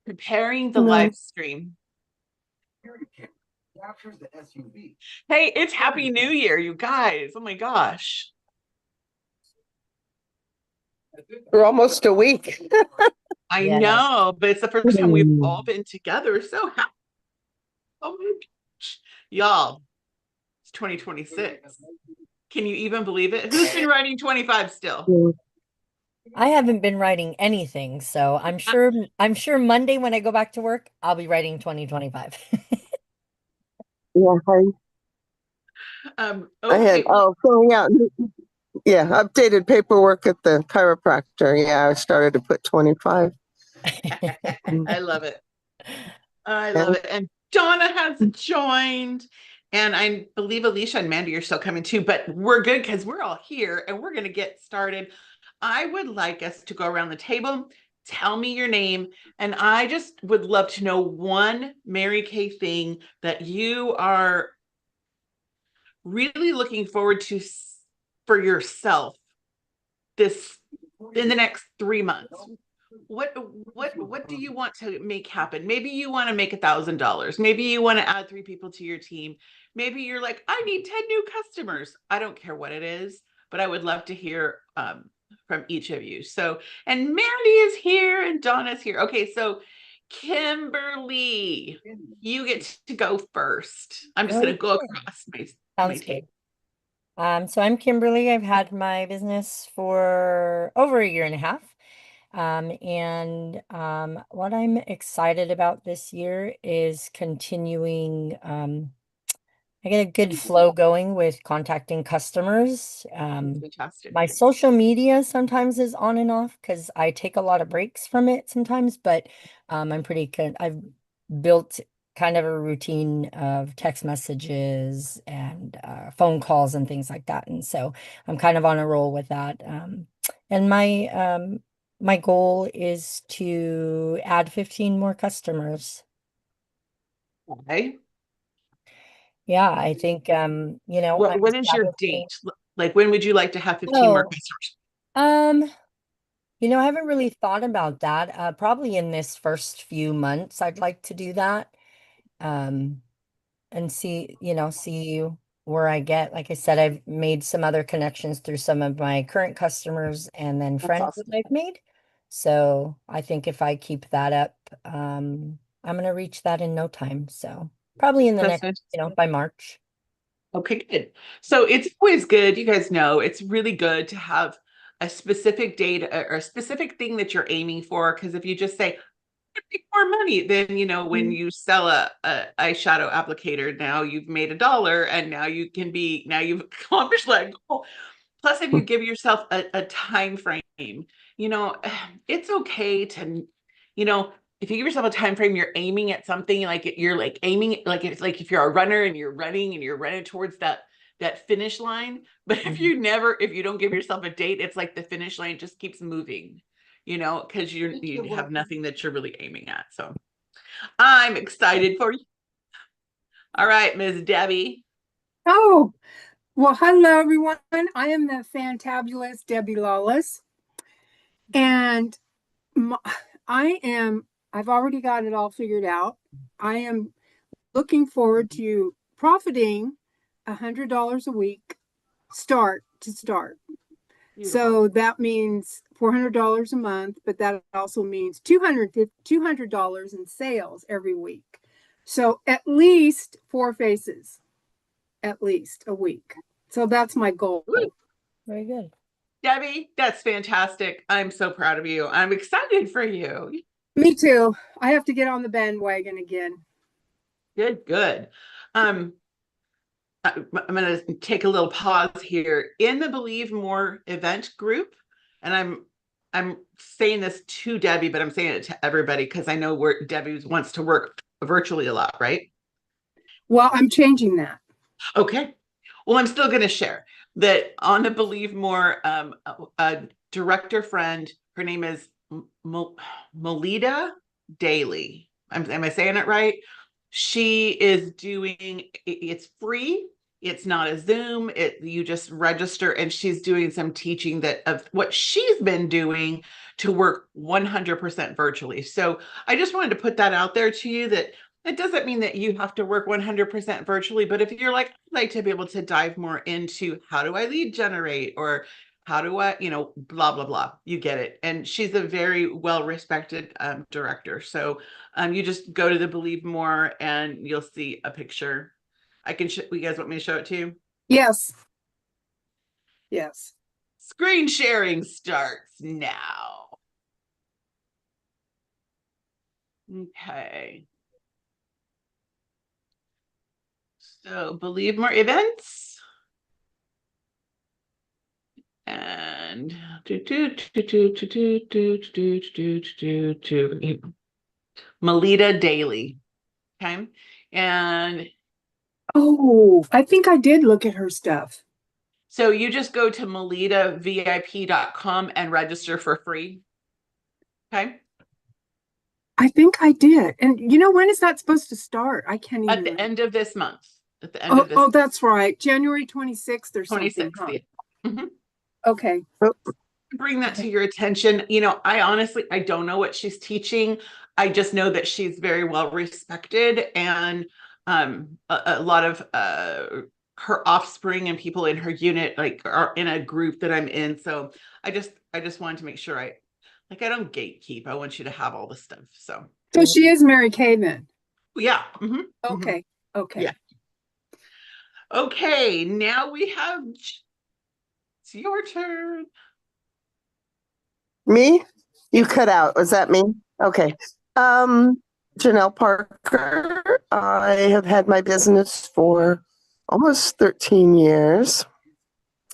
Preparing the No. live stream. Hey, it's Happy New Year, you guys. Oh my gosh. For almost a week. I Yes. know, but it's the first time we've all been together. So happy. Oh my gosh. Y'all, it's 2026. Can you even believe it? Who's been writing 25 still? I haven't been writing anything, so I'm sure Monday when I go back to work, I'll be writing 2025. Yeah, I had Okay. filling out updated paperwork at the chiropractor. Yeah, I started to put 25. I love it. I Yeah. love it. And Donna has joined. And I believe Alicia and Mandy are still coming too, but we're good because we're all here and we're going to get started. I would like us to go around the table, tell me your name, and I just would love to know one Mary Kay thing that you are really looking forward to for yourself this in the next 3 months. What do you want to make happen? Maybe you want to make $1,000. Maybe you want to add 3 people to your team. Maybe you're like, I need 10 new customers. I don't care what it is, but I would love to hear from each of you. So, and Mandy is here and Donna's here. Okay, so Kimberly, you get to go first. I'm just going to go Okay. across my Sounds table. good. So I'm Kimberly. I've had my business for over a year and a half. And what I'm excited about this year is continuing. I get a good flow going with contacting customers. Fantastic. My social media sometimes is on and off because I take a lot of breaks from it sometimes, but I'm pretty good. I've built kind of a routine of text messages and phone calls and things like that. And so I'm kind of on a roll with that. And my goal is to add 15 more customers. Okay. Yeah, I think I'm What is your establishing. date? Like when would you like to have 15 more Oh, customers? um, I haven't really thought about that. Probably in this first few months, I'd like to do that. Um, and see where I get. Like I said, I've made some other connections through some of my current customers and then That's friends that awesome. I've made. So I think if I keep that up, I'm gonna reach that in no time. So probably in the That's next, fantastic. by March. Okay, good. So it's always good, you guys know, it's really good to have a specific date or a specific thing that you're aiming for. Because if you just say, make more money, then when you sell a eyeshadow applicator, now you've made $1 and now you've accomplished that goal. Plus, if you give yourself a time frame, you know, it's okay to, you know, if you give yourself a time frame, you're aiming at something like you're like aiming like it's like if you're a runner and you're running towards that finish line. But if you don't give yourself a date, it's like the finish line just keeps moving, because you have nothing that you're really aiming at. So I'm excited for you. All right, Ms. Debbie. Oh, well, hello everyone. I am the fantabulous Debbie Lawless, and m I am, I've already got it all figured out. I am looking forward to profiting $100 a week start. Beautiful. So that means $400 a month, but that also means $200 in sales every week. So at least four faces, at least a week. So that's my goal. Ooh, Very good. Debbie, that's fantastic. I'm so proud of you. I'm excited for you. Me too. I have to get on the bandwagon again. Good, good. Um, I'm going to take a little pause here in the Believe More event group, and I'm saying this to Debbie, but I'm saying it to everybody because I know where Debbie wants to work virtually a lot, right? Well, I'm changing that. Okay. Well, I'm still going to share that on the Believe More a director friend. Her name is Melita Daly. Am I saying it right? She is doing it's free. It's not a Zoom. You just register, and she's doing some teaching that of what she's been doing to work 100% virtually. So I just wanted to put that out there to you, that it doesn't mean that you have to work 100% virtually, but if you're like, I'd like to be able to dive more into how do I lead generate, or how do I, blah, blah, blah, you get it. And she's a very well-respected director. So you just go to the Believe More and you'll see a picture. You guys want me to show it to you? Yes. Yes. Screen sharing starts now. Okay. So Believe More events. And Melita Daily. Okay. And Oh, I think I did look at her stuff. so you just go to melitavip.com and register for free. Okay. I think I did. And when is that supposed to start? I can't even At the remember. end of this month. At the end of this Oh, that's right. January 26th or something. 26th. Huh? Mhm. Okay. Bring that to your attention. I honestly, I don't know what she's teaching. I just know that she's very well respected, and a lot of her offspring and people in her unit like are in a group that I'm in. So I just wanted to make sure I don't gatekeep. I want you to have all the stuff. So she is Mary Kay then. yeah. Mhm, mhm. Okay. Okay. Yeah. Okay, now we have, it's your turn. Me? You cut out. Was that me? Okay. Janelle Parker. I have had my business for almost 13 years.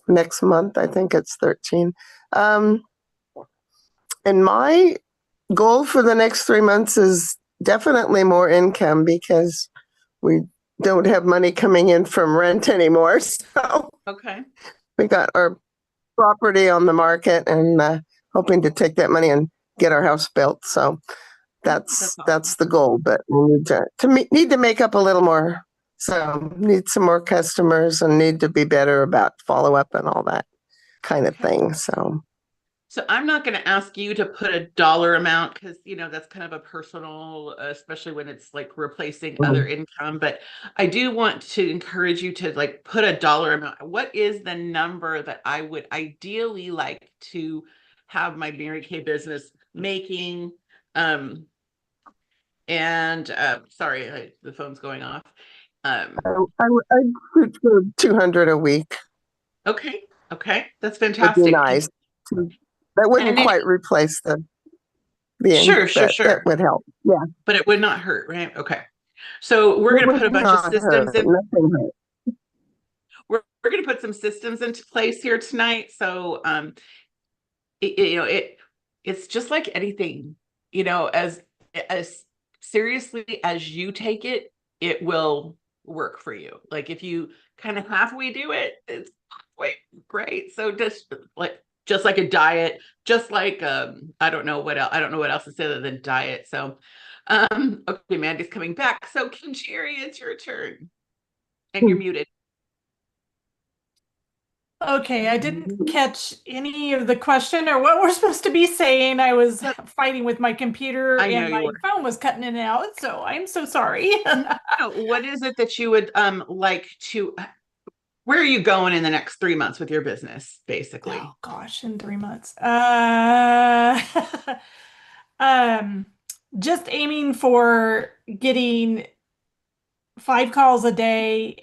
Next month, I think it's 13. And my goal for the next 3 months is definitely more income, because we don't have money coming in from rent anymore. So Okay. we got our property on the market, and hoping to take that money and get our house built. So that's awesome. the goal. But we need to make up a little more. So need some more customers and need to be better about follow up and all that kind of thing. So I'm not going to ask you to put a dollar amount, because that's kind of a personal, especially when it's like replacing other income. But I do want to encourage you to like put a dollar amount. What is the number that I would ideally like to have my Mary Kay business making? Sorry, the phone's going off. I would go 200 a week. Okay, that's Would be fantastic. nice. That wouldn't quite replace the Sure. That would help. Yeah. But it would not hurt, right? Okay. So we're going to put a bunch of systems in. We're going to put some systems into place here tonight. So it's just like anything, as seriously as you take it, it will work for you. Like if you kind of halfway do it, it's halfway great. So just like a diet, just like I don't know what else to say other than diet. So okay, Mandy's coming back. So Kincheri, it's your turn. And you're muted. Okay, I didn't catch any of the question or what we're supposed to be saying. I was fighting with my computer and my phone was cutting in and out, so I'm so sorry. What is it that you would like to, where are you going in the next 3 months with your business, basically? Oh gosh, in 3 months. Just aiming for getting 5 calls a day,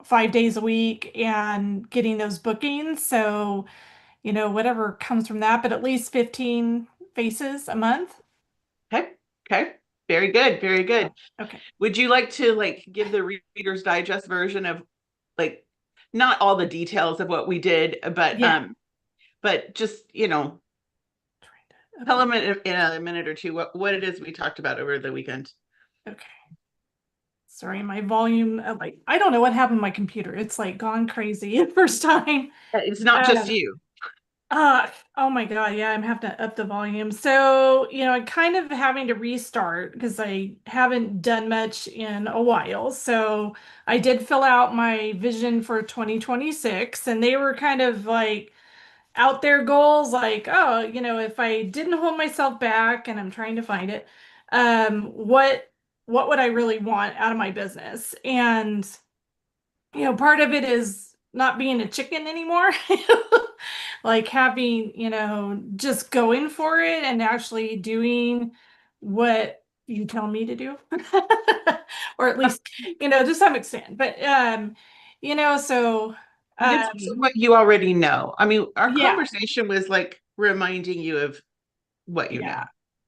5 days a week, and getting those bookings. So, whatever comes from that, but at least 15 faces a month. Okay. Very good. Very good. Okay. Would you like to give the Reader's Digest version of not all the details of what we did, but but just, tell them in a minute or two what it is we talked about over the weekend. Okay. Sorry, my volume, I don't know what happened to my computer. It's gone crazy the first time. It's not just you. Oh my God, yeah, I'm having to up the volume. So, I'm kind of having to restart because I haven't done much in a while. So, I did fill out my vision for 2026, and they were kind of like out there goals, like, oh, if I didn't hold myself back, and I'm trying to find it, what would I really want out of my business? And part of it is not being a chicken anymore. Like having, just going for it and actually doing what you tell me to do. Or at least, to some extent. But so It's also what you already know. I mean, our yeah, conversation was like reminding you of what you know. yeah.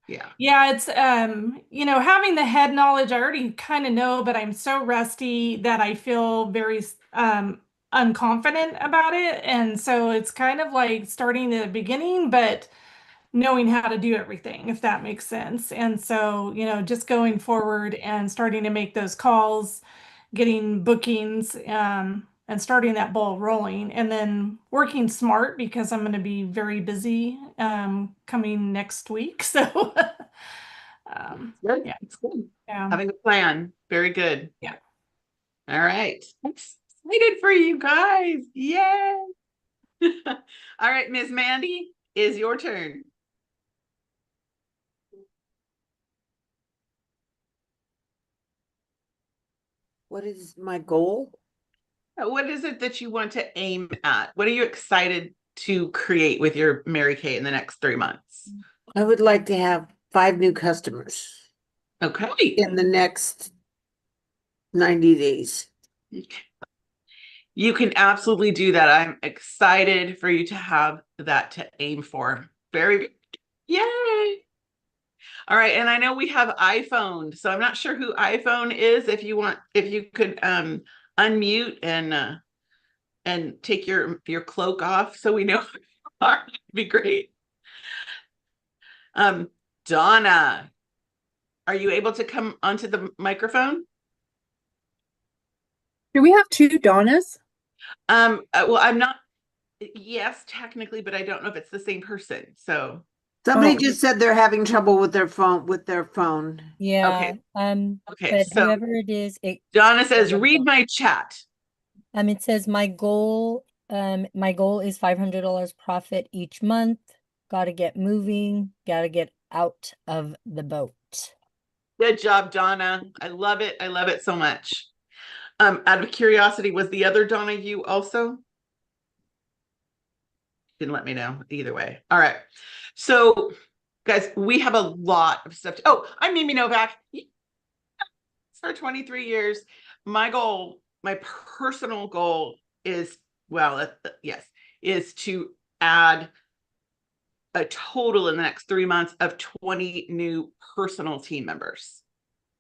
Yeah. Yeah, it's having the head knowledge I already kind of know, but I'm so rusty that I feel very unconfident about it. And so it's kind of like starting at the beginning, but knowing how to do everything, if that makes sense. And so, just going forward and starting to make those calls, getting bookings, and starting that ball rolling, and then working smart because I'm going to be very busy coming next week. So, Good. yeah, It's good. yeah, Having a plan. Very good. yeah. All right. I'm excited for you guys. Yay. All right, Miss Mandy, is your turn. What is my goal? What is it that you want to aim at? What are you excited to create with your Mary Kay in the next 3 months? I would like to have 5 new customers Okay. in the next 90 days. You can absolutely do that. I'm excited for you to have that to aim for. Very, yay. All right. And I know we have iPhone, so I'm not sure who iPhone is. If you could unmute and take your cloak off so we know who you are, that'd be great. Donna, are you able to come onto the microphone? Do we have two Donnas? Well, I'm not, yes, technically, but I don't know if it's the same person. So, Somebody Oh. just said they're having trouble with their phone. Yeah. okay. But So whoever it is, Donna says, read my chat. it says my goal is $500 profit each month. Got to get moving, got to get out of the boat. Good job, Donna. I love it. I love it so much. Out of curiosity, was the other Donna you also? Didn't let me know either way. All right. So, guys, we have a lot of stuff. Oh, I'm Mimi Novak. For 23 years, my goal, my personal goal is, well, yes, is to add a total in the next 3 months of 20 new personal team members.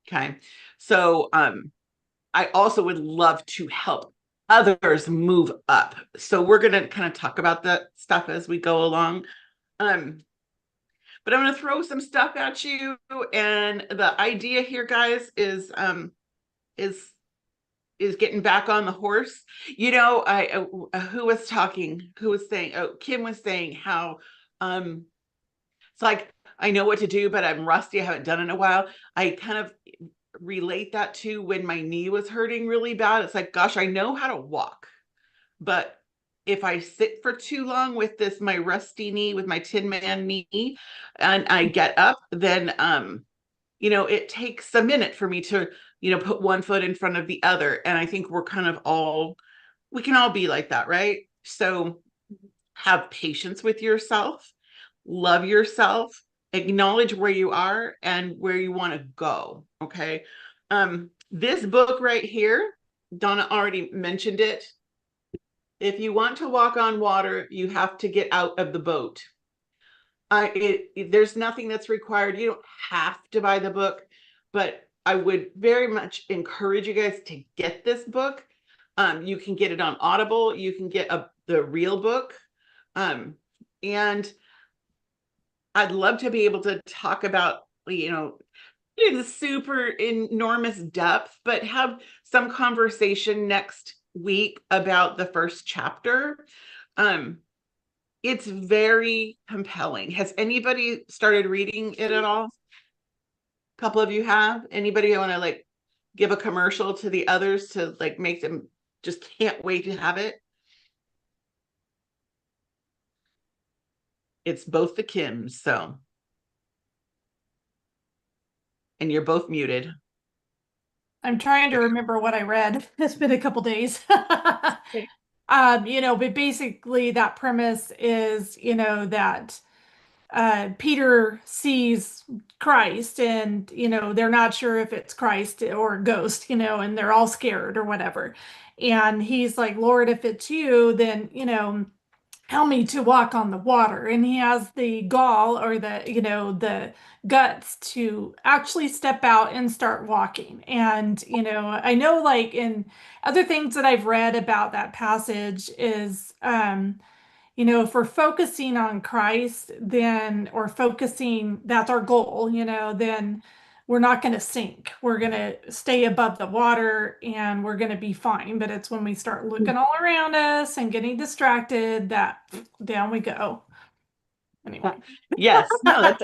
Okay. So, I also would love to help others move up. So we're going to kind of talk about that stuff as we go along. But I'm going to throw some stuff at you. And the idea here, guys, is getting back on the horse. Who was talking? Who was saying? Oh, Kim was saying how it's like I know what to do, but I'm rusty. I haven't done it in a while. I kind of relate that to when my knee was hurting really bad. It's like, gosh, I know how to walk, but if I sit for too long with my rusty knee, with my Tin Man knee, and I get up, then it takes a minute for me to put one foot in front of the other. And I think we can all be like that, right? So have patience with yourself, love yourself, acknowledge where you are and where you want to go. Okay. This book right here, Donna already mentioned it. If you want to walk on water, you have to get out of the boat. There's nothing that's required. You don't have to buy the book, but I would very much encourage you guys to get this book. You can get it on Audible. You can get the real book. And I'd love to be able to talk about, in super enormous depth, but have some conversation next week about the first chapter. It's very compelling. Has anybody started reading it at all? A couple of you have. Anybody want to like give a commercial to the others to like make them just can't wait to have it? It's both the Kims, so. And you're both muted. I'm trying to remember what I read. It's been a couple days. But basically that premise is, that Peter sees Christ and, they're not sure if it's Christ or a ghost, and they're all scared or whatever. And he's like, Lord, if it's you, then, help me to walk on the water. And he has the gall or the guts to actually step out and start walking. And, I know like in other things that I've read about that passage is, if we're focusing on Christ, then, or focusing, that's our goal, then we're not going to sink. We're going to stay above the water and we're going to be fine. But it's when we start looking all around us and getting distracted that down we go. Anyway. Yes, no,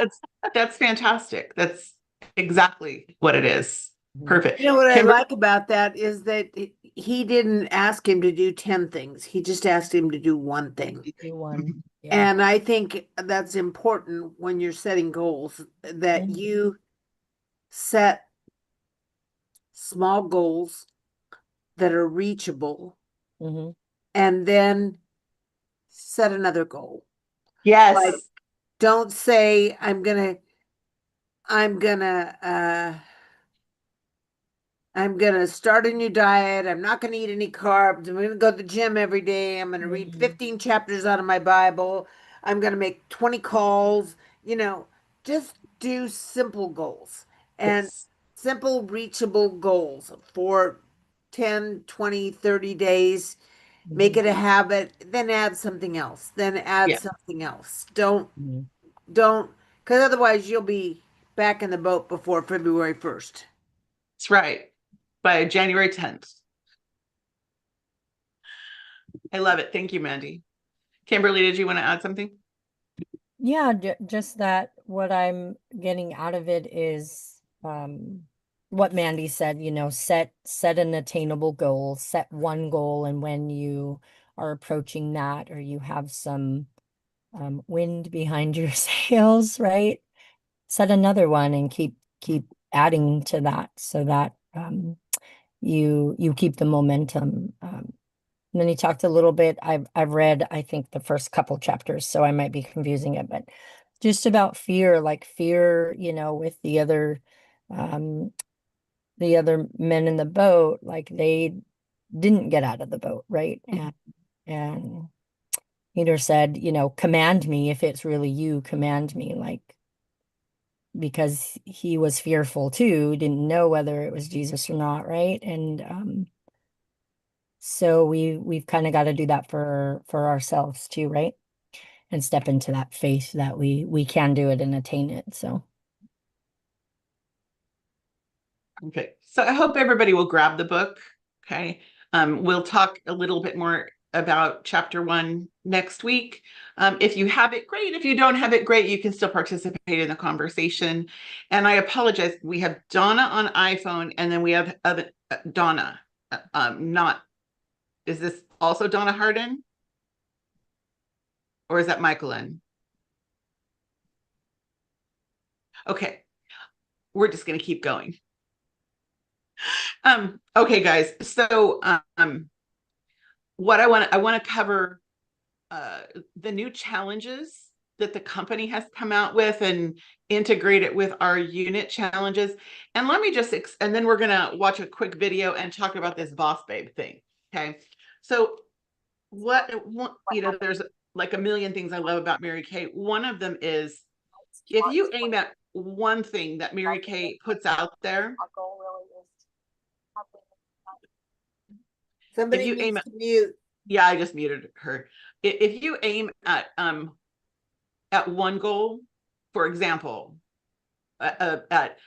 that's fantastic. That's exactly what it is. Perfect. You know what I Kimber- like about that is that he didn't ask him to do 10 things. He just asked him to do one thing. Do one. Yeah. And I think that's important when you're setting goals, that Mhm. you set small goals that are reachable Mhm. and then set another goal. Yes. Like, don't say I'm gonna start a new diet. I'm not gonna eat any carbs. I'm gonna go to the gym every day. I'm gonna read Mhm. 15 chapters out of my Bible. I'm gonna make 20 calls. Just do simple goals and Yes. simple reachable goals for 10, 20, 30 days. Make it a habit, then add something else, then add Yeah. something else. Don't, Mhm. because otherwise you'll be back in the boat before February 1st. That's right. By January 10th. I love it. Thank you, Mandy. Kimberly, did you want to add something? Yeah, just that what I'm getting out of it is what Mandy said, set an attainable goal, set one goal, and when you are approaching that or you have some wind behind your sails, right? Set another one and keep adding to that so that you keep the momentum. And then he talked a little bit. I've read, I think, the first couple chapters, so I might be confusing it, but just about fear, like fear, with um, the other men in the boat, like they didn't get out of the boat, right? And Peter said, command me if it's really you, command me, like because he was fearful too, didn't know whether it was Jesus or not, right? And so we've kind of got to do that for ourselves too, right? And step into that faith that we can do it and attain it. So Okay. So I hope everybody will grab the book. Okay. We'll talk a little bit more about chapter 1 next week. If you have it, great. If you don't have it, great. You can still participate in the conversation. And I apologize. We have Donna on iPhone, and then we have Donna. Is this also Donna Hardin? Or is that Michaelin? Okay. We're just going to keep going. Okay, guys. So what I want to cover the new challenges that the company has come out with and integrate it with our unit challenges. And let me just and then we're gonna watch a quick video and talk about this boss babe thing. Okay. So there's like a million things I love about Mary Kay. One of them is if you aim at one thing that Mary Kay puts out there. Somebody you needs aim to mute. Yeah, I just muted her. If you aim at one goal, for example, at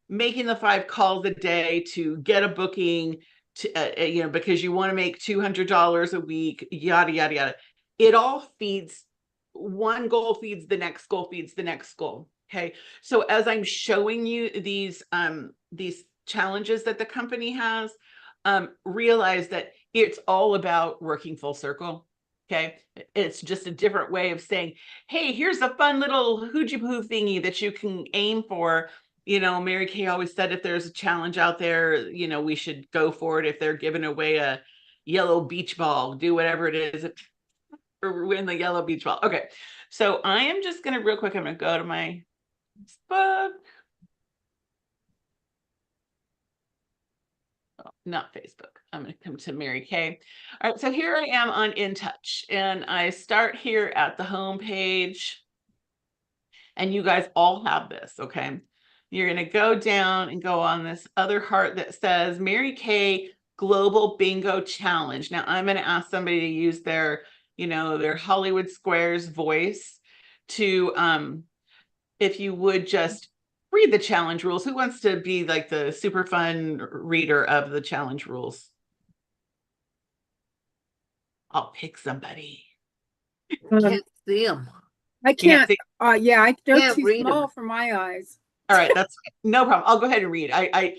making the 5 calls a day to get a booking to because you want to make $200 a week, yada yada yada, it all feeds one goal feeds the next goal feeds the next goal. Okay. So as I'm showing you these challenges that the company has, realize that it's all about working full circle. Okay. It's just a different way of saying, hey, here's a fun little hoochie poo thingy that you can aim for. You know, Mary Kay always said if there's a challenge out there, you know, we should go for it. If they're giving away a yellow beach ball, do whatever it is, or win the yellow beach ball. Okay. So I am just going to real quick, I'm going to go to my Facebook. Oh, not Facebook. I'm going to come to Mary Kay. All right. So here I am on In Touch, and I start here at the home page. And you guys all have this. Okay. You're going to go down and go on this other heart that says Mary Kay Global Bingo Challenge. Now I'm going to ask somebody to use their, you know, their Hollywood Squares voice to, if you would just read the challenge rules. Who wants to be like the super fun reader of the challenge rules? I'll pick somebody. Can't see them. I Can't can't, see. yeah, they're Can't too read 'em. small for my eyes. All right, that's no problem. I'll go ahead and read. I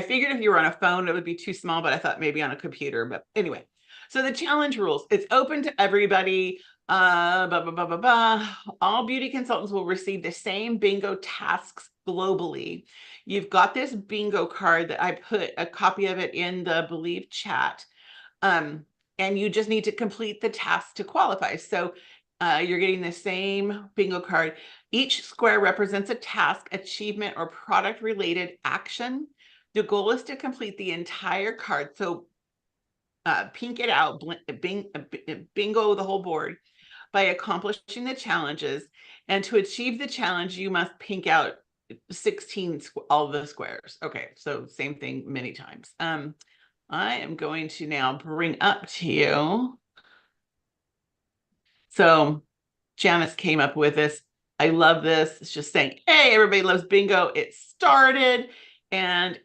figured if you were on a phone, it would be too small, but I thought maybe on a computer. But anyway, so the challenge rules, it's open to everybody. All beauty consultants will receive the same bingo tasks globally. You've got this bingo card that I put a copy of it in the Believe chat. And you just need to complete the task to qualify. So you're getting the same bingo card. Each square represents a task, achievement, or product related action. The goal is to complete the entire card. So pink it out, bingo the whole board by accomplishing the challenges. And to achieve the challenge, you must pink out 16, all the squares. Okay, so same thing many times. I am going to now bring up to you. So Janice came up with this. I love this. It's just saying, hey, everybody loves bingo. It started. And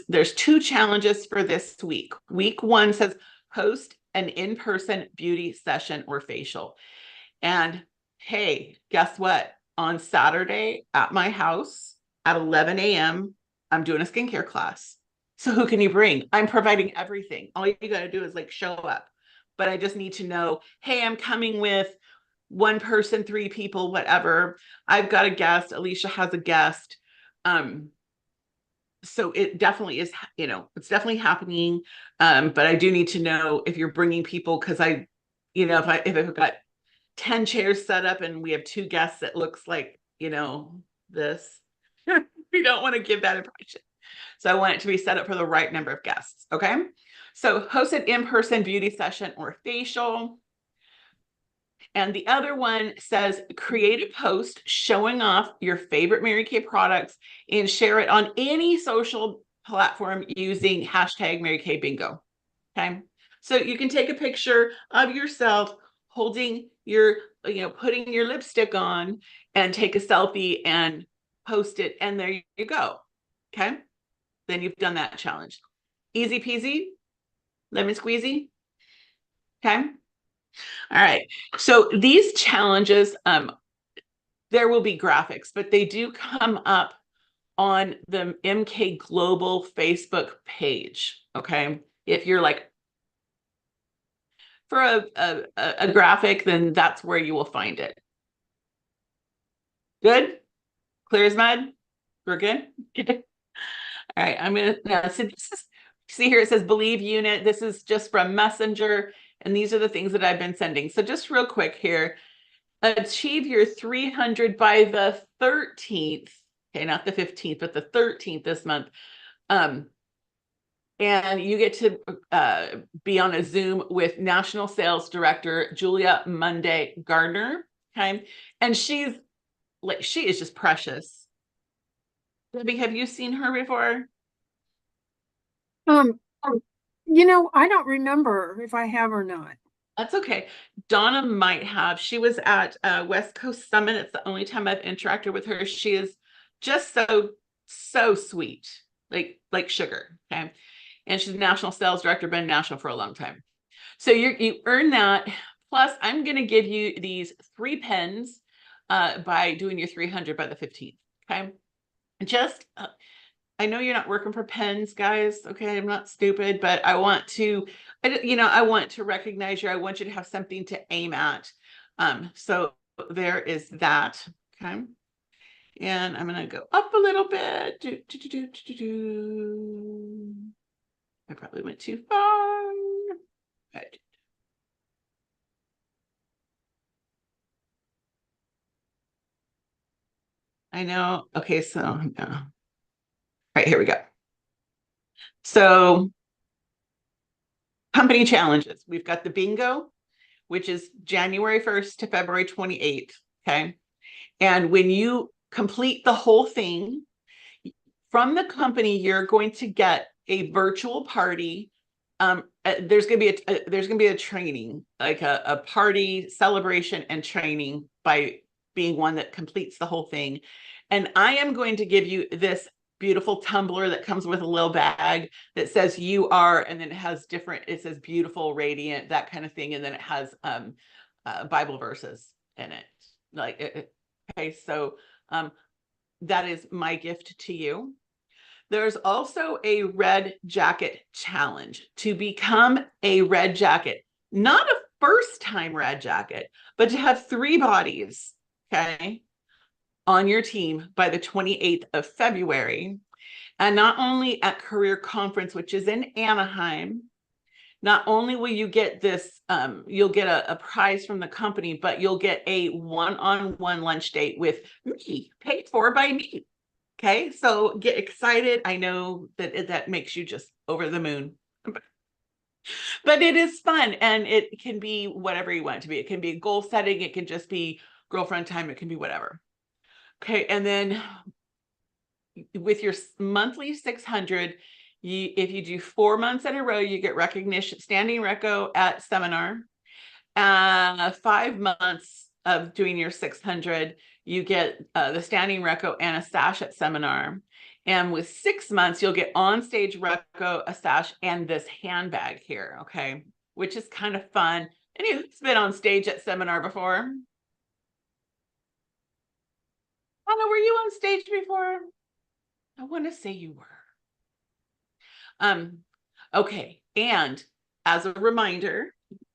there's 2 challenges for this week. Week 1 says host an in-person beauty session or facial. And hey, guess what? On Saturday at my house at 11 a.m., I'm doing a skincare class. So who can you bring? I'm providing everything. All you got to do is like show up. But I just need to know, hey, I'm coming with 1 person, 3 people, whatever. I've got a guest. Alicia has a guest. So it definitely is, you know, it's definitely happening. But I do need to know if you're bringing people, because if I've got 10 chairs set up and we have 2 guests that looks like, you know, this, we don't want to give that impression. So I want it to be set up for the right number of guests. Okay. So host an in-person beauty session or facial. And the other one says create a post showing off your favorite Mary Kay products and share it on any social platform using hashtag Mary Kay Bingo. Okay. So you can take a picture of yourself holding your, putting your lipstick on and take a selfie and post it. And there you go. Okay. Then you've done that challenge. Easy peasy, lemon squeezy. Okay. All right. So these challenges, there will be graphics, but they do come up on the MK Global Facebook page. Okay. If you're like for a graphic, then that's where you will find it. Good? Clear as mud? We're good? All right. I'm going to, see here, it says Believe unit. This is just from Messenger. And these are the things that I've been sending. So just real quick here, achieve your 300 by the 13th. Okay, not the 15th, but the 13th this month. And you get to be on a Zoom with National Sales Director Julia Monday Gardner. Okay, and she is just precious. Debbie, have you seen her before? You know, I don't remember if I have or not. That's okay. Donna might have. She was at West Coast Summit. It's the only time I've interacted with her. She is just so sweet, like sugar. Okay, and she's national sales director, been national for a long time. So you earn that Plus, I'm going to give you these 3 pens by doing your 300 by the 15th. Okay. Just, I know you're not working for pens, guys. Okay. I'm not stupid, but I want to, I want to recognize you. I want you to have something to aim at. So there is that. Okay. And I'm going to go up a little bit. I probably went too far. Right. I know. Okay, so no. All right, here we go. So company challenges. We've got the bingo, which is January 1st to February 28th. Okay. And when you complete the whole thing from the company, you're going to get a virtual party. There's going to be a training, like a party celebration and training by being one that completes the whole thing. And I am going to give you this beautiful tumbler that comes with a little bag that says you are, and then it has different, it says beautiful, radiant, that kind of thing. And then it has Bible verses in it. Okay, so that is my gift to you. There's also a red jacket challenge to become a red jacket, not a first time red jacket, but to have 3 bodies, okay, on your team by the 28th of February. And not only at Career Conference, which is in Anaheim, not only will you get this, you'll get a prize from the company, but you'll get a one-on-one lunch date with me, paid for by me. Okay, so get excited. I know that that makes you just over the moon, but it is fun, and it can be whatever you want it to be. It can be goal setting. It can just be girlfriend time. It can be whatever. Okay, and then with your monthly 600, if you do 4 months in a row, you get recognition, standing reco at seminar. 5 months of doing your 600, you get the standing reco and a sash at seminar. And with 6 months, you'll get on stage reco, a sash, and this handbag here. Okay, which is kind of fun. Anyone's been on stage at seminar before? Anna, were you on stage before? I want to say you were. Okay, and as a reminder,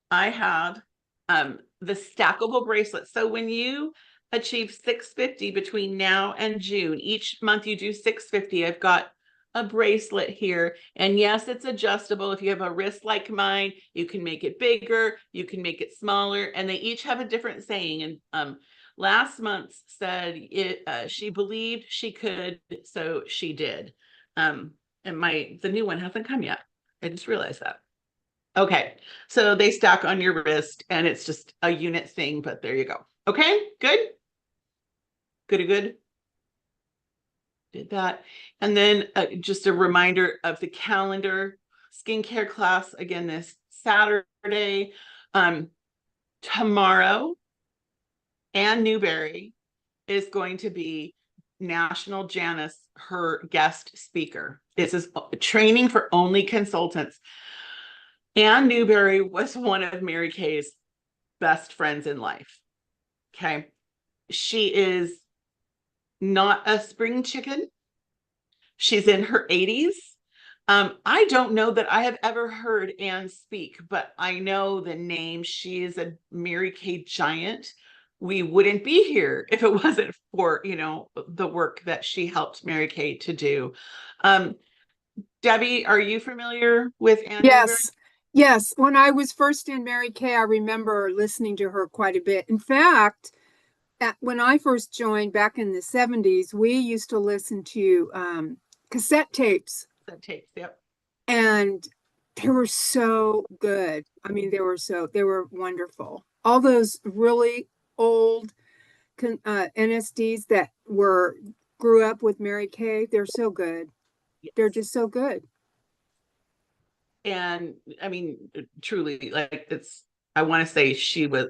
I have the stackable bracelets. So when you achieve 650 between now and June, each month you do 650. I've got a bracelet here, and yes, it's adjustable. If you have a wrist like mine, you can make it bigger, you can make it smaller, and they each have a different saying. And last month said it, she believed she could, so she did. And the new one hasn't come yet. I just realized that. Okay, so they stack on your wrist, and it's just a unit thing, but there you go. Okay, good. Good. Did that. And then just a reminder of the calendar, skincare class again this Saturday. Tomorrow, Ann Newberry is going to be National Janice, her guest speaker. This is training for only consultants. Ann Newberry was one of Mary Kay's best friends in life. Okay. She is not a spring chicken. She's in her 80s. I don't know that I have ever heard Ann speak, but I know the name. She is a Mary Kay giant. We wouldn't be here if it wasn't for, the work that she helped Mary Kay to do. Debbie, are you familiar with Ann Newberry? Yes. Yes. When I was first in Mary Kay, I remember listening to her quite a bit. In fact, when I first joined back in the 70s, we used to listen to cassette tapes. Cassette tapes, yep. And they were so good. I mean, they were wonderful. All those really old NSDs that grew up with Mary Kay, they're so good. Yes. They're just so good. And I mean, truly, like I want to say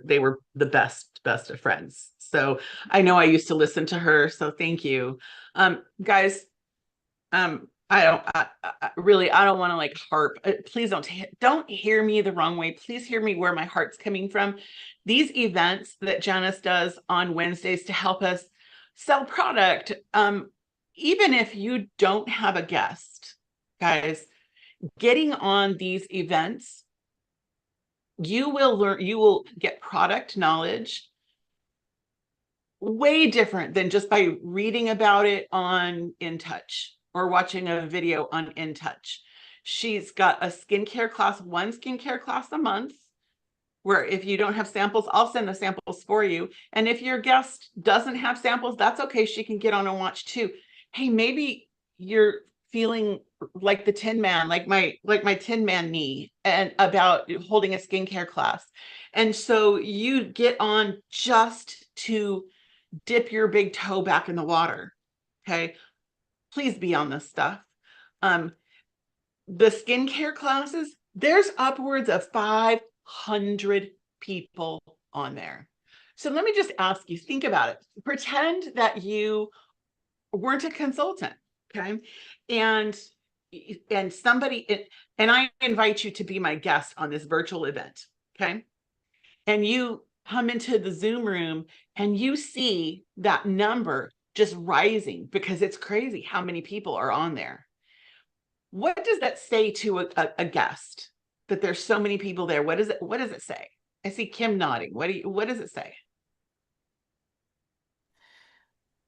they were the best of friends. So I know I used to listen to her. So thank you. Guys, I don't really, I don't want to like harp. Please don't hear me the wrong way. Please hear me where my heart's coming from. These events that Janice does on Wednesdays to help us sell product, even if you don't have a guest, guys, getting on these events, you will learn, you will get product knowledge way different than just by reading about it on InTouch or watching a video on InTouch. She's got a skincare class, one skincare class a month, where if you don't have samples, I'll send the samples for you. And if your guest doesn't have samples, that's okay. She can get on and watch too. Hey, maybe you're feeling like the Tin Man, like my Tin Man knee, and about holding a skincare class. And so you get on just to dip your big toe back in the water. Okay. Please be on this stuff. The skincare classes, there's upwards of 500 people on there. So let me just ask you, think about it. Pretend that you weren't a consultant, okay? And somebody, and I invite you to be my guest on this virtual event, okay? And you come into the Zoom room and you see that number just rising because it's crazy how many people are on there. What does that say to a guest that there's so many people there? What does it say? I see Kim nodding. What does it say?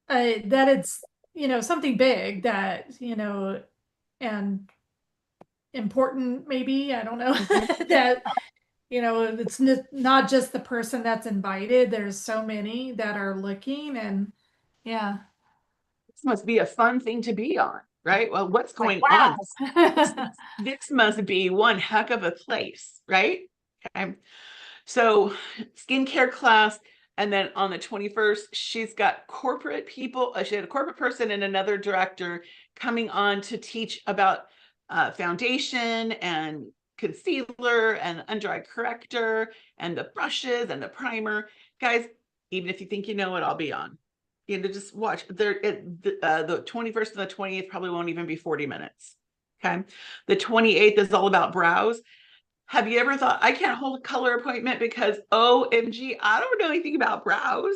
That it's, something big that, and important, maybe, I don't know, that, it's not just the person that's invited. There's so many that are looking, and yeah. This must be a fun thing to be on, right? Well, what's going Wow. on? This must be one heck of a place, right? Okay. So skincare class. And then on the 21st, she's got corporate people. She had a corporate person and another director coming on to teach about foundation and concealer and under eye corrector and the brushes and the primer. Guys, even if you think you know it, I'll be on. Just watch. The 21st and the 28th probably won't even be 40 minutes. Okay. The 28th is all about brows. Have you ever thought, I can't hold a color appointment because OMG, I don't know anything about brows.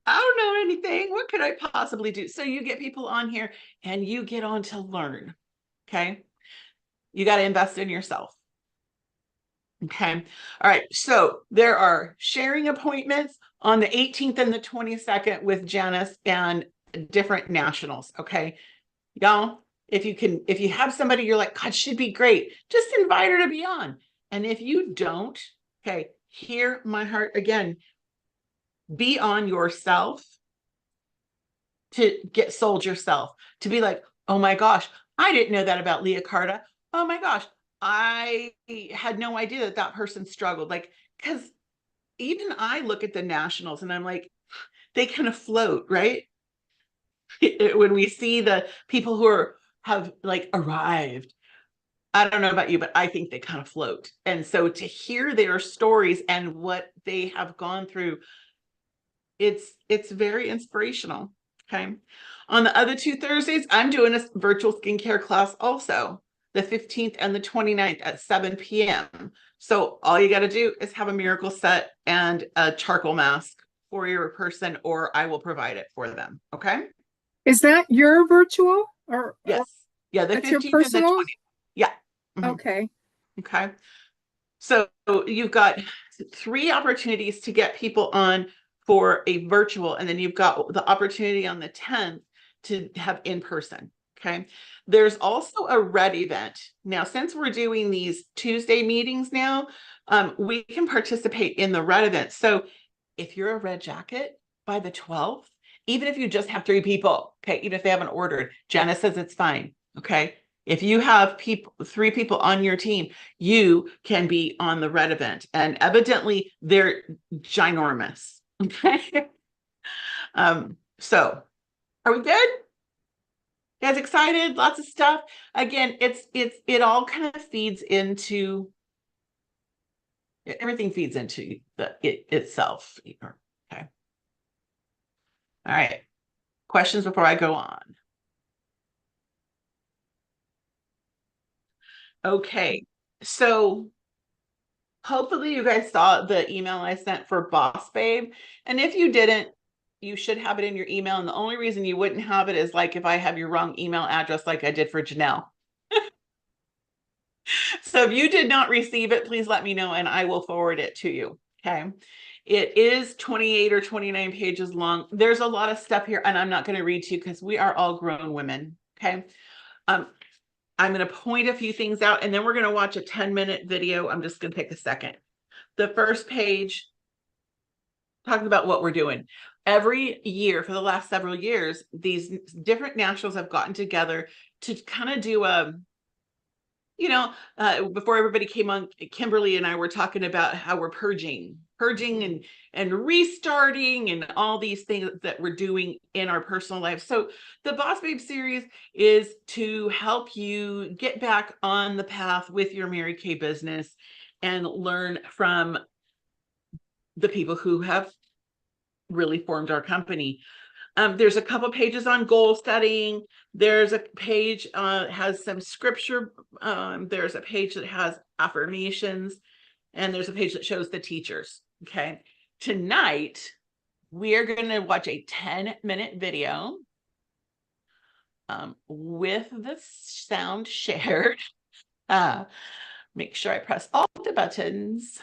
I don't know anything. What could I possibly do? So you get people on here and you get on to learn. Okay. You got to invest in yourself. Okay. All right. So there are sharing appointments on the 18th and the 22nd with Janice and different nationals. Okay. Y'all, if you have somebody you're like, God, should be great, just invite her to be on. And if you don't, okay, hear my heart again. Be on yourself to get sold yourself, to be like, oh my gosh, I didn't know that about Leah Carta. Oh my gosh, I had no idea that person struggled. Like, because even I look at the nationals and I'm like, they kind of float, right? When we see the people who have like arrived, I don't know about you, but I think they kind of float. And so to hear their stories and what they have gone through, it's very inspirational. Okay. On the other 2 Thursdays, I'm doing a virtual skincare class also, the 15th and the 29th at 7 p.m. So all you got to do is have a miracle set and a charcoal mask for your person, or I will provide it for them. Okay. Is that your virtual or Yes. Yeah. The that's your 15th and the personal? 20th. Yeah. Mhm. Okay. Okay. So you've got 3 opportunities to get people on for a virtual, and then you've got the opportunity on the 10th to have in person. Okay. There's also a red event. Now, since we're doing these Tuesday meetings now, we can participate in the red event. So if you're a red jacket by the 12th, even if you just have 3 people, okay, even if they haven't ordered, Jenna says it's fine. Okay. If you have 3 people on your team, you can be on the red event, and evidently they're ginormous. Okay. So are we good? You guys excited? Lots of stuff. Again, it all kind of feeds into, everything feeds into it itself. Okay. All right. Questions before I go on? Okay, so hopefully you guys saw the email I sent for Boss Babe. And if you didn't, you should have it in your email. And the only reason you wouldn't have it is like if I have your wrong email address, like I did for Janelle. So if you did not receive it, please let me know and I will forward it to you. Okay. It is 28 or 29 pages long. There's a lot of stuff here, and I'm not going to read to you because we are all grown women. Okay. I'm going to point a few things out, and then we're going to watch a 10-minute video. I'm just going to take a second. The first page, talking about what we're doing. Every year for the last several years, these different nationals have gotten together to kind of do a, before everybody came on, Kimberly and I were talking about how we're purging and restarting and all these things that we're doing in our personal life. So the Boss Babe series is to help you get back on the path with your Mary Kay business and learn from the people who have really formed our company. There's a couple pages on goal setting. There's a page has some scripture. There's a page that has affirmations, and there's a page that shows the teachers. Okay. Tonight, we are going to watch a 10-minute video with the sound shared. Make sure I press all the buttons.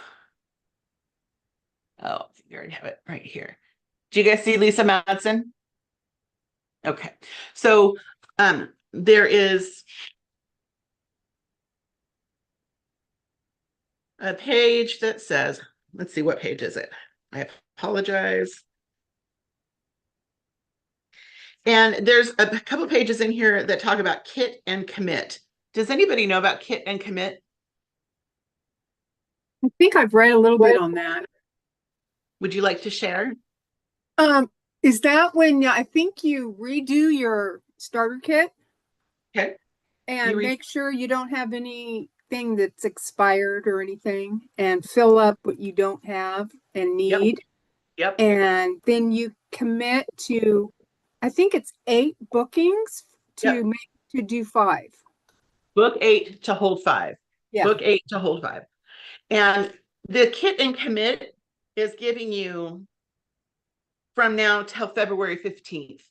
Oh, you already have it right here. Do you guys see Lisa Madsen? Okay, so there is a page that says, let's see, what page is it? I apologize. And there's a couple pages in here that talk about kit and commit. Does anybody know about kit and commit? I think I've read a little bit on that. Would you like to share? Is that when I think you redo your starter kit? Okay. And make sure you don't have anything that's expired or anything, and fill up what you don't have and need. Yep. And then you commit to, I think it's 8 bookings to do 5. Book 8 to hold 5. Yeah. Book 8 to hold 5. And the kit and commit is giving you from now till February 15th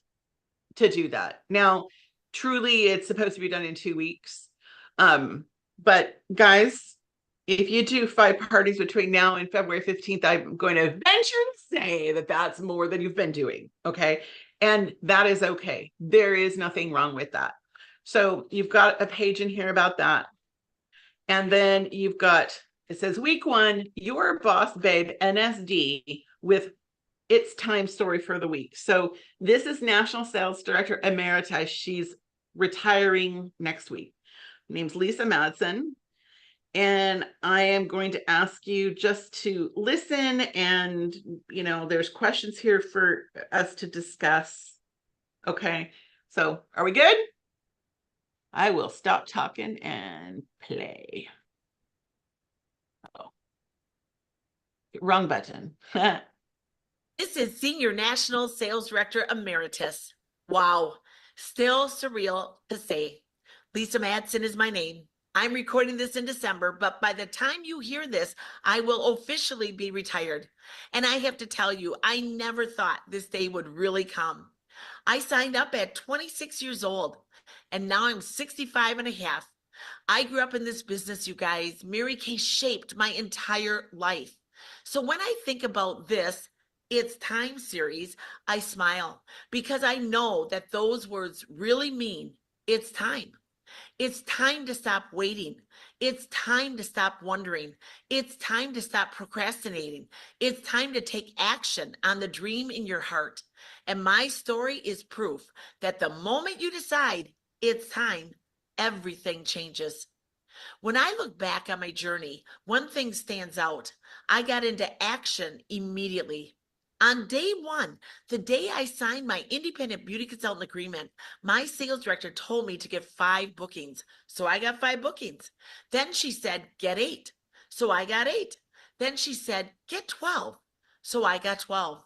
to do that. Now, truly, it's supposed to be done in 2 weeks. But guys, if you do 5 parties between now and February 15th, I'm going to venture to say that that's more than you've been doing. Okay. And that is okay. There is nothing wrong with that. So you've got a page in here about that. And then you've got, it says week 1, your Boss Babe NSD with its time story for the week. So this is National Sales Director Emeritus. She's retiring next week. Her name's Lisa Madsen. And I am going to ask you just to listen, and there's questions here for us to discuss. Okay, so are we good? I will stop talking and play. Oh, wrong button. This is Senior National Sales Director Emeritus. Wow, still surreal to say. Lisa Madsen is my name. I'm recording this in December, but by the time you hear this, I will officially be retired. And I have to tell you, I never thought this day would really come. I signed up at 26 years old, and now I'm 65 and a half. I grew up in this business, you guys. Mary Kay shaped my entire life. So when I think about this, It's Time series, I smile because I know that those words really mean it's time. It's time to stop waiting. It's time to stop wondering. It's time to stop procrastinating. It's time to take action on the dream in your heart. And my story is proof that the moment you decide it's time, everything changes. When I look back on my journey, one thing stands out. I got into action immediately. On day 1, the day I signed my independent beauty consultant agreement, my sales director told me to get 5 bookings. So I got 5 bookings. Then she said, get 8. So I got 8. Then she said, get 12. So I got 12.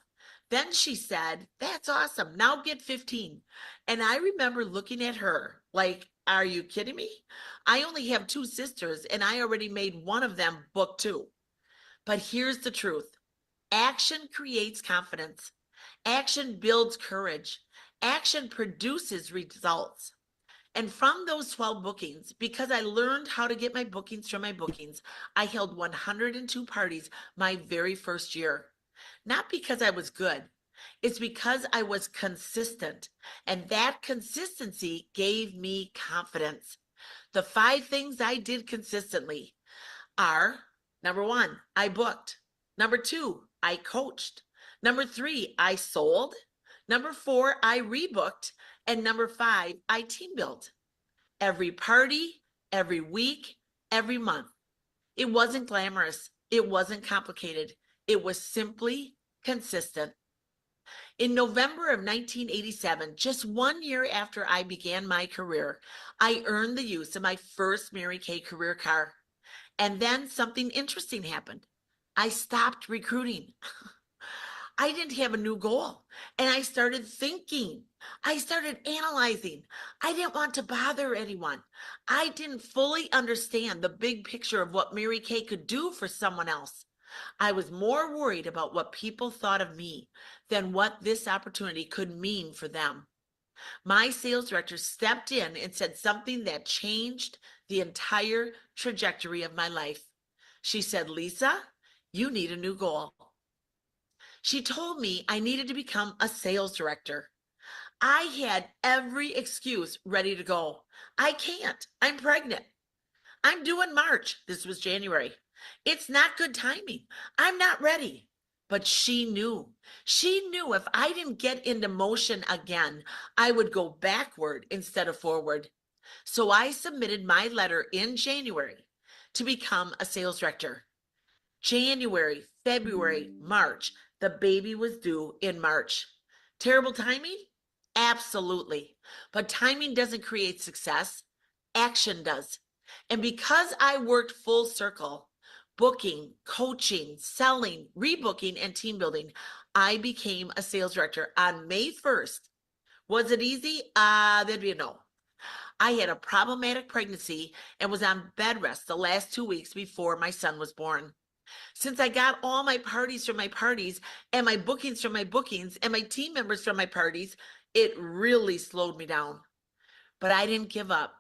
Then she said, that's awesome. Now get 15. And I remember looking at her like, Are you kidding me? I only have 2 sisters and I already made one of them book 2. But here's the truth. Action creates confidence. Action builds courage. Action produces results. And from those 12 bookings, because I learned how to get my bookings from my bookings, I held 102 parties my very first year. Not because I was good, it's because I was consistent. And that consistency gave me confidence. The 5 things I did consistently are: number 1, I booked. Number 2, I coached. Number 3, I sold. Number 4, I rebooked. And number 5, I team built. Every party, every week, every month. It wasn't glamorous. It wasn't complicated. It was simply consistent. In November of 1987, just 1 year after I began my career, I earned the use of my first Mary Kay career car. And then something interesting happened. I stopped recruiting. I didn't have a new goal. And I started thinking. I started analyzing. I didn't want to bother anyone. I didn't fully understand the big picture of what Mary Kay could do for someone else. I was more worried about what people thought of me than what this opportunity could mean for them. My sales director stepped in and said something that changed the entire trajectory of my life. She said, "Lisa, you need a new goal." She told me I needed to become a sales director. I had every excuse ready to go. I can't. I'm pregnant. I'm due in March. This was January. It's not good timing. I'm not ready. But she knew. She knew if I didn't get into motion again, I would go backward instead of forward. So I submitted my letter in January to become a sales director. January, February, March. The baby was due in March. Terrible timing? Absolutely. But timing doesn't create success. Action does. And because I worked full circle, booking, coaching, selling, rebooking, and team building, I became a sales director on May 1st. Was it easy? There'd be a no. I had a problematic pregnancy and was on bed rest the last 2 weeks before my son was born. Since I got all my parties from my parties and my bookings from my bookings and my team members from my parties, it really slowed me down. But I didn't give up.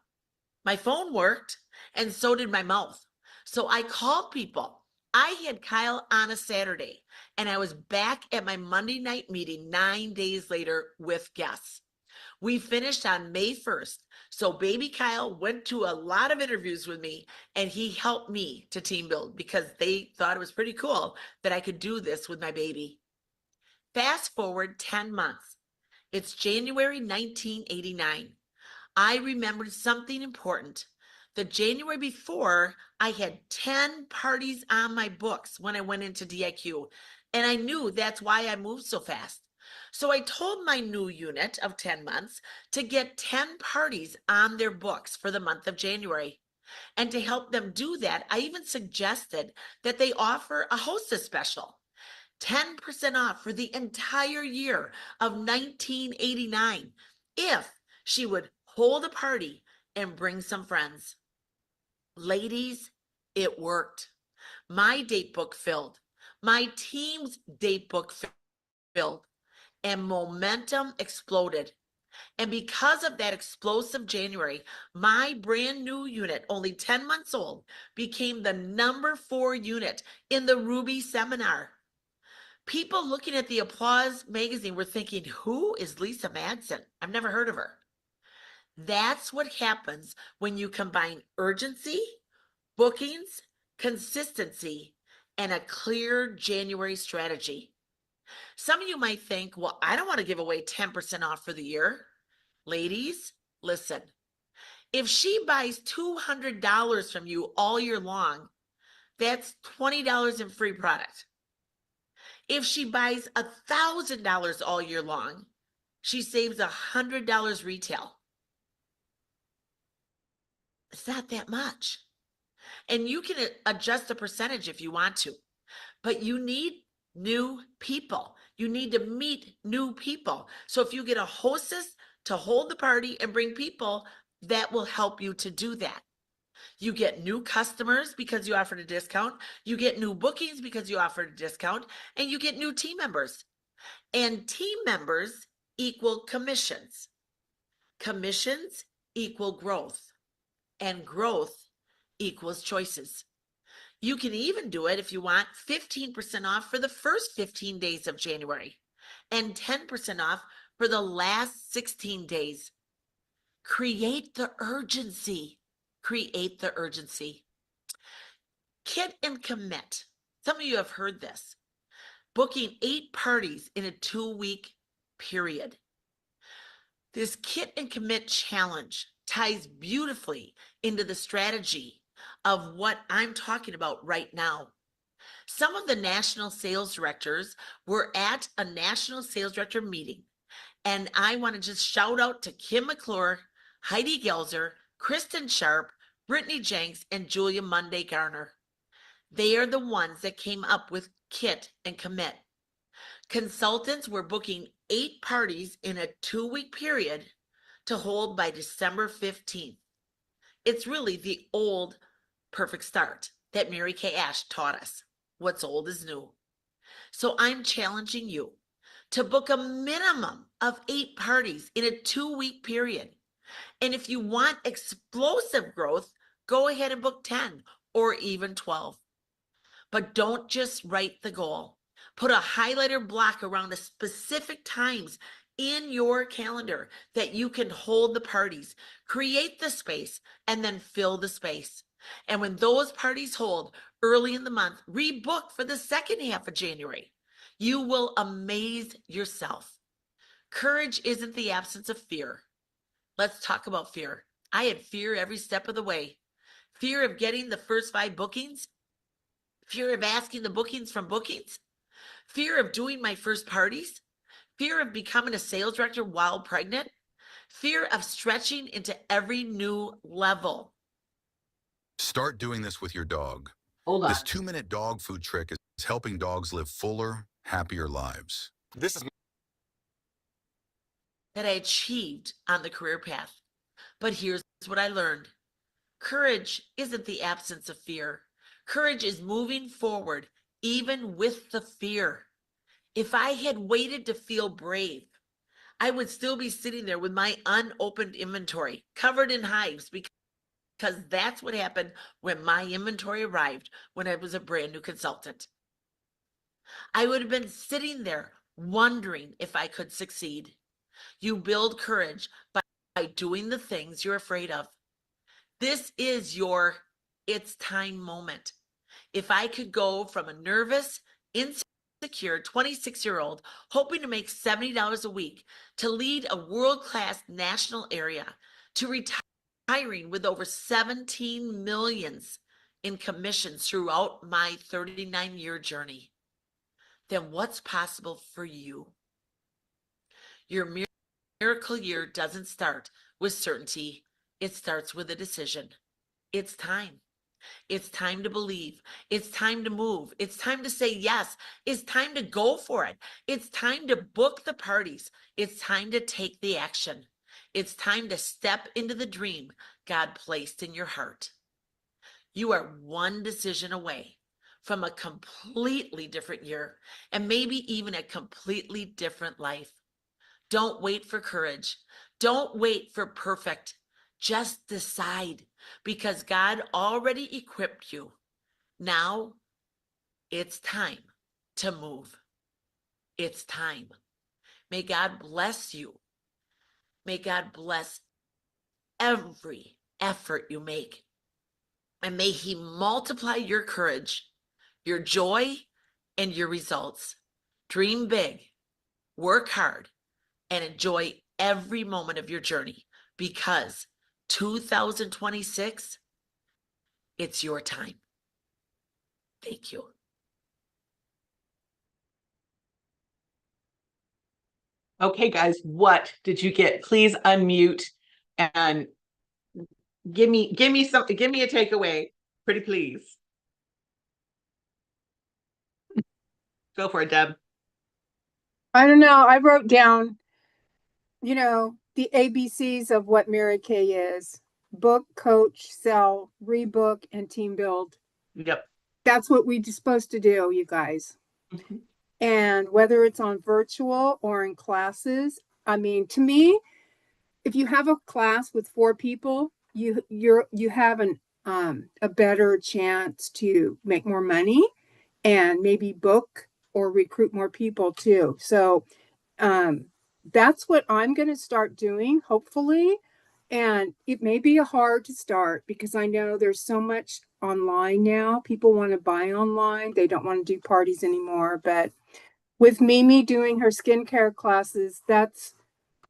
My phone worked and so did my mouth. So I called people. I had Kyle on a Saturday and I was back at my Monday night meeting 9 days later with guests. We finished on May 1st. So baby Kyle went to a lot of interviews with me and he helped me to team build because they thought it was pretty cool that I could do this with my baby. Fast forward 10 months. It's January 1989. I remembered something important. The January before, I had 10 parties on my books when I went into DIQ, and I knew that's why I moved so fast. So I told my new unit of 10 months to get 10 parties on their books for the month of January. And to help them do that, I even suggested that they offer a hostess special. 10% off for the entire year of 1989 if she would hold a party and bring some friends. Ladies, it worked. My date book filled. My team's date book filled. And momentum exploded. And because of that explosive January, my brand new unit, only 10 months old, became the number 4 unit in the Ruby seminar. People looking at the Applause magazine were thinking, who is Lisa Madsen? I've never heard of her. That's what happens when you combine urgency, bookings, consistency, and a clear January strategy. Some of you might think, well, I don't want to give away 10% off for the year. Ladies, listen. If she buys $200 from you all year long, that's $20 in free product. If she buys $1,000 all year long, she saves $100 retail. It's not that much. And you can adjust the percentage if you want to, but you need new people. You need to meet new people. So if you get a hostess to hold the party and bring people, that will help you to do that. You get new customers because you offered a discount. You get new bookings because you offered a discount, and you get new team members. And team members equal commissions. Commissions equal growth, and growth equals choices. You can even do it if you want 15% off for the first 15 days of January and 10% off for the last 16 days. Create the urgency. Create the urgency. Kit and commit. Some of you have heard this. Booking 8 parties in a 2-week period. This Kit and Commit challenge ties beautifully into the strategy of what I'm talking about right now. Some of the national sales directors were at a national sales director meeting, and I want to just shout out to Kim McClure, Heidi Gelzer, Kristen Sharp, Brittany Jenks, and Julia Monday Garner. They are the ones that came up with Kit and Commit. Consultants were booking 8 parties in a 2-week period to hold by December 15th. It's really the old perfect start that Mary Kay Ash taught us. What's old is new. So I'm challenging you to book a minimum of 8 parties in a 2-week period. And if you want explosive growth, go ahead and book 10 or even 12. But don't just write the goal. Put a highlighter block around the specific times in your calendar that you can hold the parties. Create the space and then fill the space. And when those parties hold early in the month, rebook for the second half of January. You will amaze yourself. Courage isn't the absence of fear. Let's talk about fear. I had fear every step of the way. Fear of getting the first 5 bookings. Fear of asking the bookings from bookings. Fear of doing my first parties. Fear of becoming a sales director while pregnant. Fear of stretching into every new level. Start doing this with your dog. Hold on. This 2-minute dog food trick is helping dogs live fuller, happier lives. This is That I achieved on the career path. But here's what I learned. Courage isn't the absence of fear. Courage is moving forward, even with the fear. If I had waited to feel brave, I would still be sitting there with my unopened inventory, covered in hives, because that's what happened when my inventory arrived when I was a brand new consultant. I would have been sitting there wondering if I could succeed. You build courage by doing the things you're afraid of. This is your it's time moment. If I could go from a nervous, insecure 26-year-old hoping to make $70 a week to lead a world-class national area to retiring with over 17 millions in commissions throughout my 39-year journey, then what's possible for you? Your miracle year doesn't start with certainty. It starts with a decision. It's time. It's time to believe. It's time to move. It's time to say yes. It's time to go for it. It's time to book the parties. It's time to take the action. It's time to step into the dream God placed in your heart. You are one decision away from a completely different year and maybe even a completely different life. Don't wait for courage. Don't wait for perfect. Just decide, because God already equipped you. Now it's time to move. It's time. May God bless you. May God bless every effort you make. And may He multiply your courage, your joy, and your results. Dream big, work hard, and enjoy every moment of your journey, because 2026, it's your time. Thank you. Okay, guys, what did you get? Please unmute and give me a takeaway, pretty please. Go for it, Deb. I don't know. I wrote down, you know, the ABCs of what Mary Kay is: book, coach, sell, rebook, and team build. Yep. That's what we're supposed to do, you guys. Mhm. And whether it's on virtual or in classes, I mean, to me, if you have a class with 4 people, you have a better chance to make more money and maybe book or recruit more people too. So that's what I'm going to start doing, hopefully. And it may be hard to start because I know there's so much online now. People want to buy online. They don't want to do parties anymore. But with Mimi doing her skincare classes, that's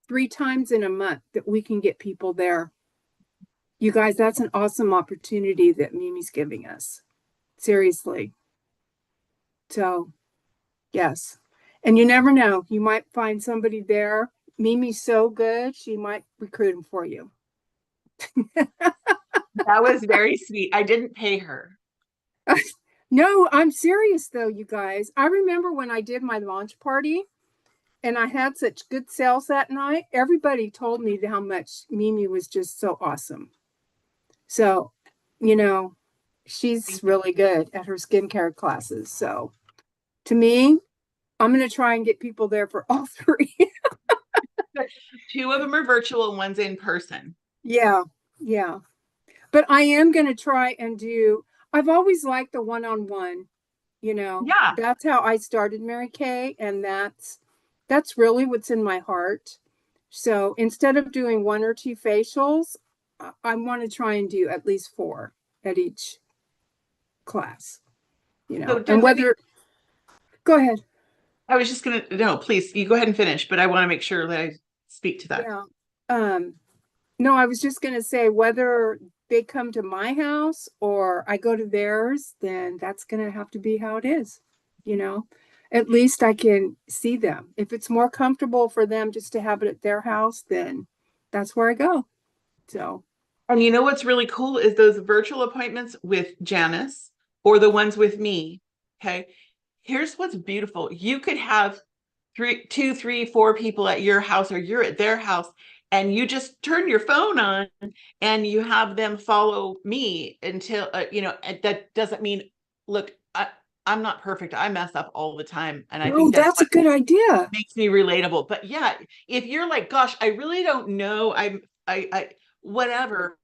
3 times in a month that we can get people there. You guys, that's an awesome opportunity that Mimi's giving us. Seriously. So, yes. And you never know. You might find somebody there. Mimi's so good, she might recruit him for you. That was very sweet. I didn't pay her. No, I'm serious though, you guys. I remember when I did my launch party and I had such good sales that night. Everybody told me how much Mimi was just so awesome. So, you know, she's really good at her skincare classes. So, to me, I'm going to try and get people there for all 3. 2 of them are virtual and one's in person. Yeah. But I am going to try and I've always liked the one-on-one, Yeah. That's how I started Mary Kay, and that's really what's in my heart. So instead of doing 1 or 2 facials, I want to try and do at least 4 at each class, So and whether, go ahead. I was just gonna, no, please, you go ahead and finish, but I want to make sure that I speak to that. Yeah. No, I was just going to say whether they come to my house or I go to theirs, then that's going to have to be how it is. At least I can see them. If it's more comfortable for them just to have it at their house, then that's where I go. So, And you know what's really cool is those virtual appointments with Janice or the ones with me. Okay. Here's what's beautiful. You could have 2, 3, 4 people at your house or you're at their house, and you just turn your phone on and you have them follow me until, that doesn't mean, look, I'm not perfect. I mess up all the time. And I think that's a good idea. makes me relatable. But yeah, if you're like, gosh, I really don't know, I whatever,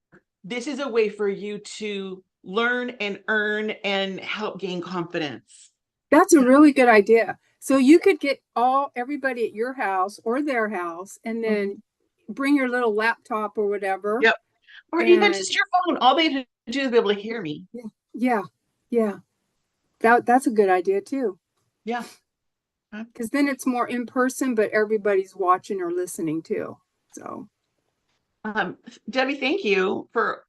this is a way for you to learn and earn and help gain confidence. That's a really good idea. So you could get everybody at your house or their house and then bring your little laptop or whatever. Yep. Or even just your phone. All they have to do is be able to hear me. Yeah. That's a good idea too. Yeah. Because then it's more in person, but everybody's watching or listening too. So, Debbie, thank you for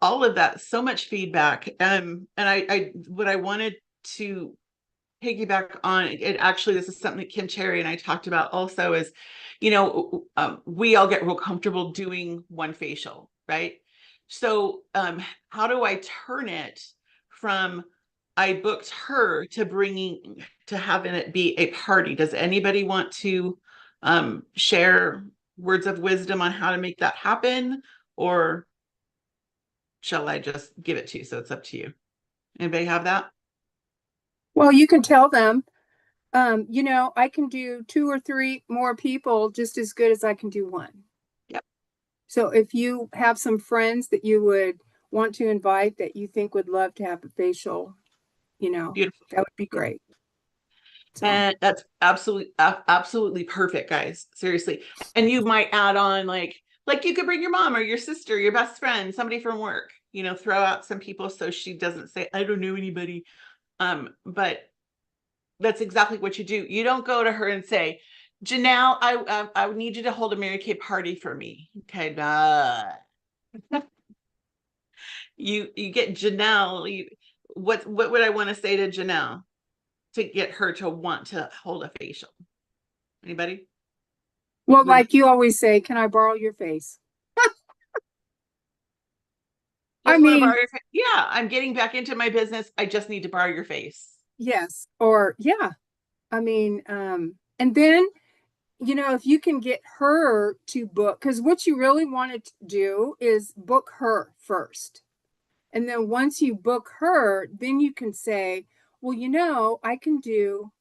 all of that. So much feedback. And what I wanted to piggyback on it, actually, this is something that Kim Cherry and I talked about also, is, we all get real comfortable doing one facial, right? So how do I turn it from I booked her to having it be a party? Does anybody want to share words of wisdom on how to make that happen, or shall I just give it to you? So it's up to you. Anybody have that? well, you can tell them, I can do 2 or 3 more people just as good as I can do 1. Yep. So if you have some friends that you would want to invite that you think would love to have a facial, Beautiful. that would be great. So. And that's absolutely perfect, guys. Seriously. And you might add on like you could bring your mom or your sister, your best friend, somebody from work, throw out some people so she doesn't say, I don't know anybody. But that's exactly what you do. You don't go to her and say, Janelle, I would need you to hold a Mary Kay party for me. Okay. You get Janelle. What would I want to say to Janelle to get her to want to hold a facial? Anybody? Well, like you always say, can I borrow your face? I mean, yeah, I'm getting back into my business. I just need to borrow your face. Yes. Or yeah. I mean, and then you know, if you can get her to book, because what you really want to do is book her first. And then once you book her, then you can say, well, you know, I can do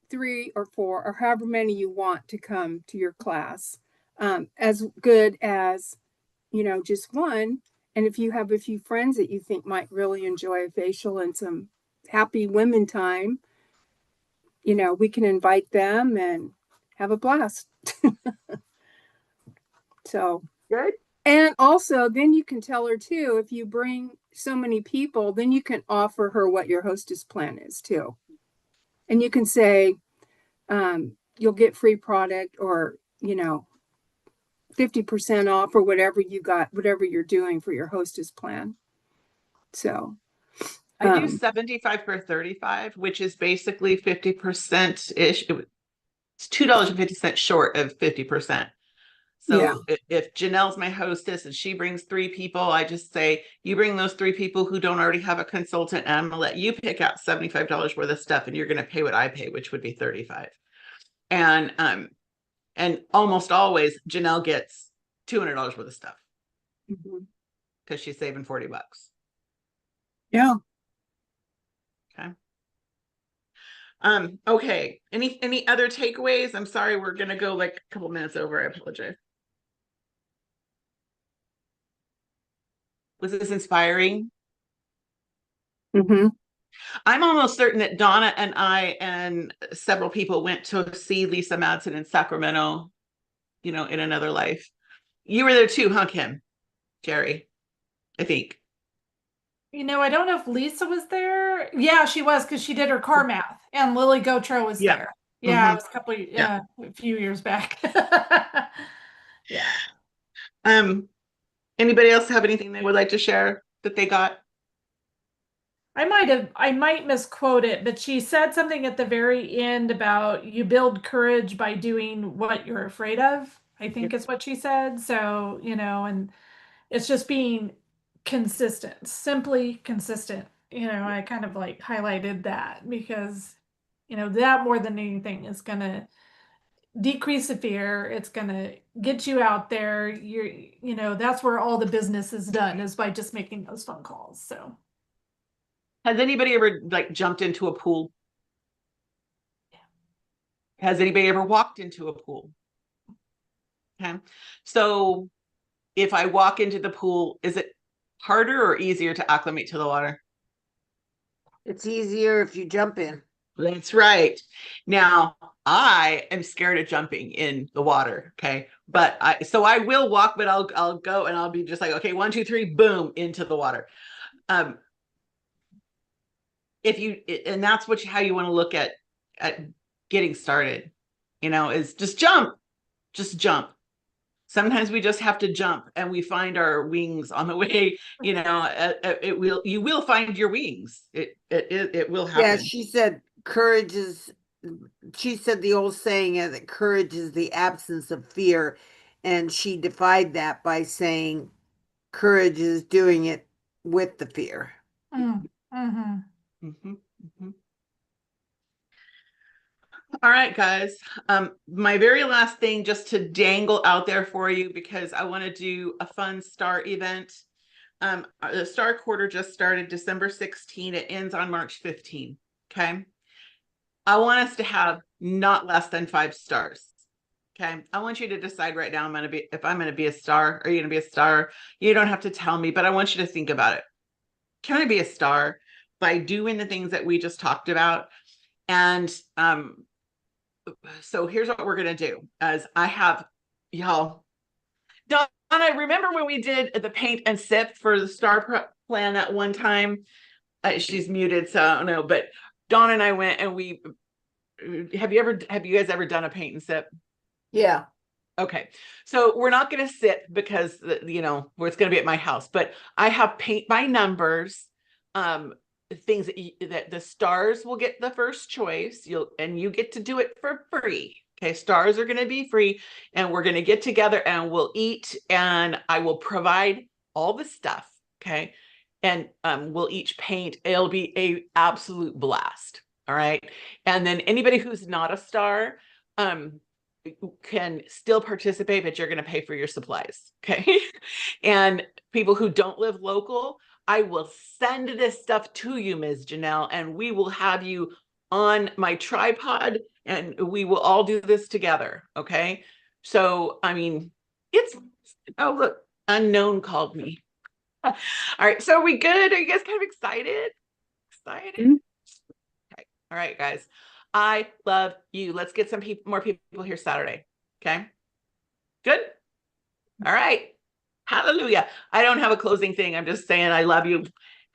3 or 4 or however many you want to come to your class, as good as, you know, just one. And if you have a few friends that you think might really enjoy a facial and some happy women time, you know, we can invite them and have a blast. So Good. and also, then you can tell her too, if you bring so many people, then you can offer her what your hostess plan is too. And you can say, you'll get free product, or, you know, 50% off, or whatever you got, whatever you're doing for your hostess plan. So I do 75 for 35, which is basically 50% ish. It's $2.50 short of 50%. So yeah. if Janelle's my hostess and she brings 3 people, I just say, you bring those 3 people who don't already have a consultant, and I'm gonna let you pick out $75 worth of stuff, and you're gonna pay what I pay, which would be 35. And almost always Janelle gets $200 worth of stuff because she's saving $40. Yeah. Okay. Okay. Any other takeaways? I'm sorry, we're gonna go like a couple minutes over. I apologize. Was this inspiring? Mm-hmm. I'm almost certain that Donna and I and several people went to see Lisa Madsen in Sacramento, you know, in another life. You were there too, huh, Kim? Jerry, I think. You know, I don't know if Lisa was there. Yeah, she was, because she did her car math, and Lily Gotro was Yeah. there. Yeah, Mhm. it was Yeah. a few years back. Yeah. Anybody else have anything they would like to share that they got? I might misquote it, but she said something at the very end about you build courage by doing what you're afraid of, I think is what she said. So, you know, and it's just being consistent, simply consistent. You know, I kind of like highlighted that because, you know, that more than anything is going to decrease the fear. It's going to get you out there. You know, that's where all the business is done, is by just making those phone calls. So, Has anybody ever like jumped into a pool? Has anybody ever walked into a pool? Okay. So if I walk into the pool, is it harder or easier to acclimate to the water? It's easier if you jump in. That's right. Now, I am scared of jumping in the water. Okay. But I will walk, but I'll go and I'll be just like, okay, 1, 2, 3, boom, into the water. And that's how you want to look at getting started, you know, is just jump. Sometimes we just have to jump, and we find our wings on the way. You know, you will find your wings. It will happen. Yeah, she said she said the old saying is that courage is the absence of fear. And she defied that by saying courage is doing it with the fear. All right, guys. My very last thing, just to dangle out there for you, because I want to do a fun STAR event. The STAR quarter just started December 16. It ends on March 15. Okay. I want us to have not less than 5 stars. Okay. I want you to decide right now, if I'm going to be a star. Are you going to be a star? You don't have to tell me, but I want you to think about it. Can I be a star by doing the things that we just talked about? And so here's what we're going to do. As I have y'all, Donna, remember when we did the paint and sip for the STAR plan that one time? She's muted, so I don't know. But Dawn and I went, and have you guys ever done a paint and sip? Yeah. Okay. So we're not going to sip because, you know, where it's going to be at my house, but I have paint by numbers, things that the stars will get the first choice. You get to do it for free. Okay. Stars are going to be free, and we're going to get together and we'll eat, and I will provide all the stuff. Okay. And we'll each paint. It'll be a absolute blast. All right. And then anybody who's not a star, can still participate, but you're going to pay for your supplies. Okay. And people who don't live local, I will send this stuff to you, Ms. Janelle, and we will have you on my tripod and we will all do this together. Okay. So, I mean, it's, oh, look, unknown called me. All right. So are we good? Are you guys kind of excited? Excited? Mhm. Okay. All right, guys. I love you. Let's get some more people here Saturday. Okay. Good. All right. Hallelujah. I don't have a closing thing. I'm just saying I love you.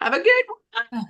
Have a good one.